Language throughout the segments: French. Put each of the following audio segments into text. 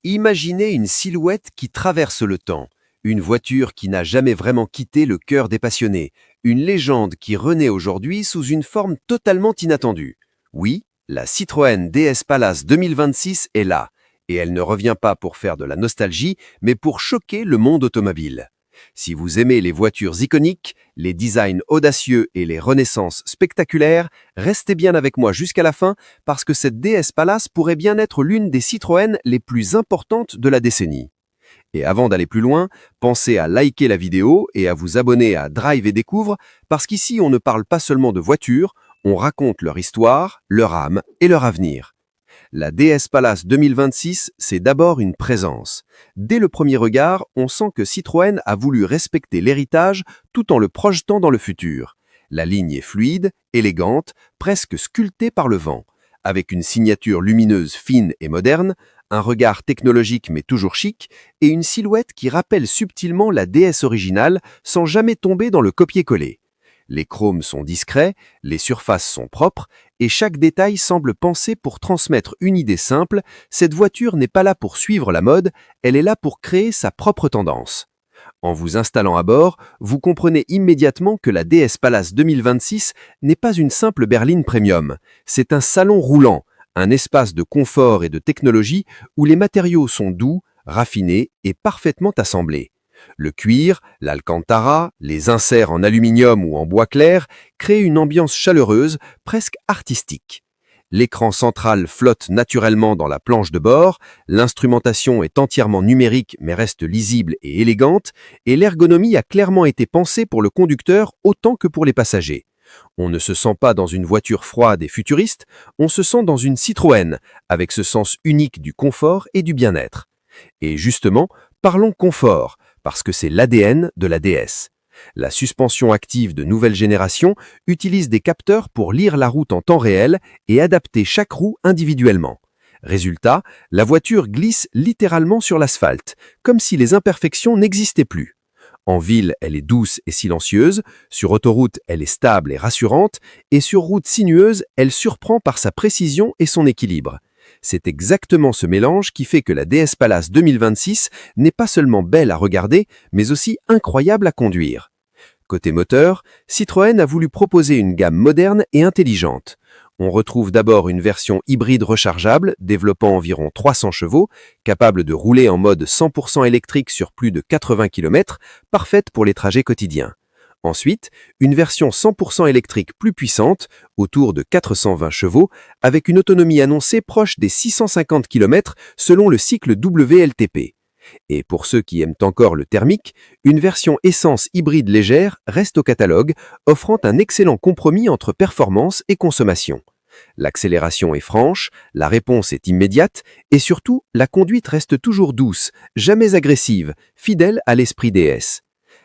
Imaginez une silhouette qui traverse le temps, une voiture qui n'a jamais vraiment quitté le cœur des passionnés, une légende qui renaît aujourd'hui sous une forme totalement inattendue. Oui, la Citroën DS Palace 2026 est là, et elle ne revient pas pour faire de la nostalgie, mais pour choquer le monde automobile. Si vous aimez les voitures iconiques, les designs audacieux et les renaissances spectaculaires, restez bien avec moi jusqu'à la fin parce que cette DS Palace pourrait bien être l'une des Citroën les plus importantes de la décennie. Et avant d'aller plus loin, pensez à liker la vidéo et à vous abonner à Drive et Découvre parce qu'ici on ne parle pas seulement de voitures, on raconte leur histoire, leur âme et leur avenir. La DS Palace 2026, c'est d'abord une présence. Dès le premier regard, on sent que Citroën a voulu respecter l'héritage tout en le projetant dans le futur. La ligne est fluide, élégante, presque sculptée par le vent. Avec une signature lumineuse fine et moderne, un regard technologique mais toujours chic, et une silhouette qui rappelle subtilement la DS originale sans jamais tomber dans le copier-coller. Les chromes sont discrets, les surfaces sont propres, et chaque détail semble pensé pour transmettre une idée simple, cette voiture n'est pas là pour suivre la mode, elle est là pour créer sa propre tendance. En vous installant à bord, vous comprenez immédiatement que la DS Palace 2026 n'est pas une simple berline premium, c'est un salon roulant, un espace de confort et de technologie où les matériaux sont doux, raffinés et parfaitement assemblés. Le cuir, l'alcantara, les inserts en aluminium ou en bois clair créent une ambiance chaleureuse, presque artistique. L'écran central flotte naturellement dans la planche de bord, l'instrumentation est entièrement numérique mais reste lisible et élégante, et l'ergonomie a clairement été pensée pour le conducteur autant que pour les passagers. On ne se sent pas dans une voiture froide et futuriste, on se sent dans une Citroën, avec ce sens unique du confort et du bien-être. Et justement, parlons confort, parce que c'est l'ADN de la DS. La suspension active de nouvelle génération utilise des capteurs pour lire la route en temps réel et adapter chaque roue individuellement. Résultat, la voiture glisse littéralement sur l'asphalte, comme si les imperfections n'existaient plus. En ville, elle est douce et silencieuse, sur autoroute, elle est stable et rassurante, et sur route sinueuse, elle surprend par sa précision et son équilibre. C'est exactement ce mélange qui fait que la DS Palace 2026 n'est pas seulement belle à regarder, mais aussi incroyable à conduire. Côté moteur, Citroën a voulu proposer une gamme moderne et intelligente. On retrouve d'abord une version hybride rechargeable, développant environ 300 chevaux, capable de rouler en mode 100% électrique sur plus de 80 km, parfaite pour les trajets quotidiens. Ensuite, une version 100% électrique plus puissante, autour de 420 chevaux, avec une autonomie annoncée proche des 650 km selon le cycle WLTP. Et pour ceux qui aiment encore le thermique, une version essence hybride légère reste au catalogue, offrant un excellent compromis entre performance et consommation. L'accélération est franche, la réponse est immédiate, et surtout, la conduite reste toujours douce, jamais agressive, fidèle à l'esprit DS.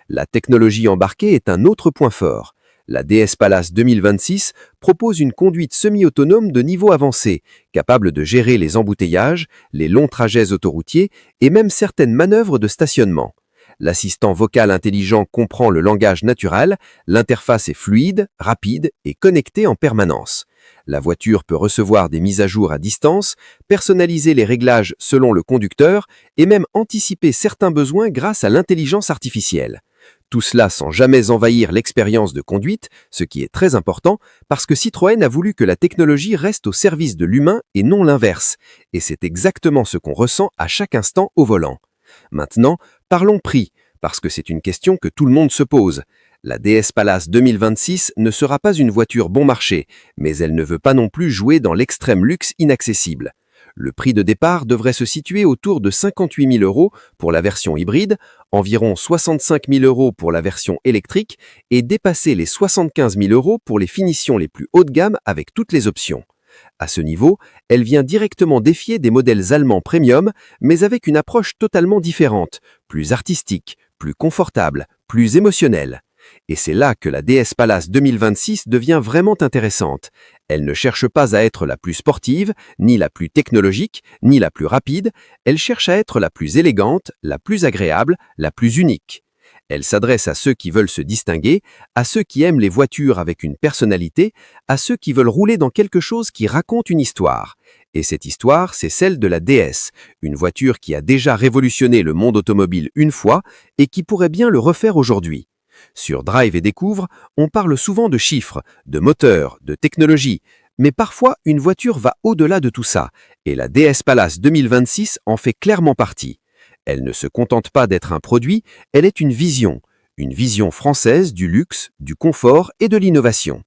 La technologie embarquée est un autre point fort. La DS Palace 2026 propose une conduite semi-autonome de niveau avancé, capable de gérer les embouteillages, les longs trajets autoroutiers et même certaines manœuvres de stationnement. L'assistant vocal intelligent comprend le langage naturel, l'interface est fluide, rapide et connectée en permanence. La voiture peut recevoir des mises à jour à distance, personnaliser les réglages selon le conducteur et même anticiper certains besoins grâce à l'intelligence artificielle. Tout cela sans jamais envahir l'expérience de conduite, ce qui est très important parce que Citroën a voulu que la technologie reste au service de l'humain et non l'inverse. Et c'est exactement ce qu'on ressent à chaque instant au volant. Maintenant, parlons prix, parce que c'est une question que tout le monde se pose. La DS Palace 2026 ne sera pas une voiture bon marché, mais elle ne veut pas non plus jouer dans l'extrême luxe inaccessible. Le prix de départ devrait se situer autour de 58 000 € pour la version hybride, environ 65 000 € pour la version électrique et dépasser les 75 000 € pour les finitions les plus haut de gamme avec toutes les options. À ce niveau, elle vient directement défier des modèles allemands premium, mais avec une approche totalement différente, plus artistique, plus confortable, plus émotionnelle. Et c'est là que la DS Palace 2026 devient vraiment intéressante. Elle ne cherche pas à être la plus sportive, ni la plus technologique, ni la plus rapide, elle cherche à être la plus élégante, la plus agréable, la plus unique. Elle s'adresse à ceux qui veulent se distinguer, à ceux qui aiment les voitures avec une personnalité, à ceux qui veulent rouler dans quelque chose qui raconte une histoire. Et cette histoire, c'est celle de la DS, une voiture qui a déjà révolutionné le monde automobile une fois et qui pourrait bien le refaire aujourd'hui. Sur Drive et Découvre, on parle souvent de chiffres, de moteurs, de technologie, mais parfois une voiture va au-delà de tout ça, et la DS Palace 2026 en fait clairement partie. Elle ne se contente pas d'être un produit, elle est une vision française du luxe, du confort et de l'innovation.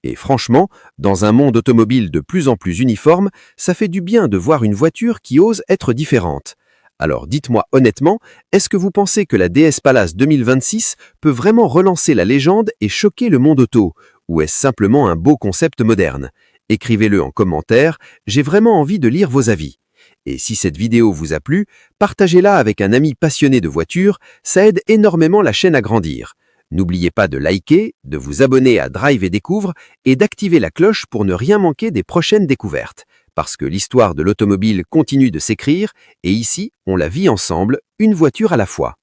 Et franchement, dans un monde automobile de plus en plus uniforme, ça fait du bien de voir une voiture qui ose être différente. Alors dites-moi honnêtement, est-ce que vous pensez que la DS Palace 2026 peut vraiment relancer la légende et choquer le monde auto? Ou est-ce simplement un beau concept moderne? Écrivez-le en commentaire, j'ai vraiment envie de lire vos avis. Et si cette vidéo vous a plu, partagez-la avec un ami passionné de voitures, ça aide énormément la chaîne à grandir. N'oubliez pas de liker, de vous abonner à Drive et Découvre et d'activer la cloche pour ne rien manquer des prochaines découvertes. Parce que l'histoire de l'automobile continue de s'écrire et ici, on la vit ensemble, une voiture à la fois.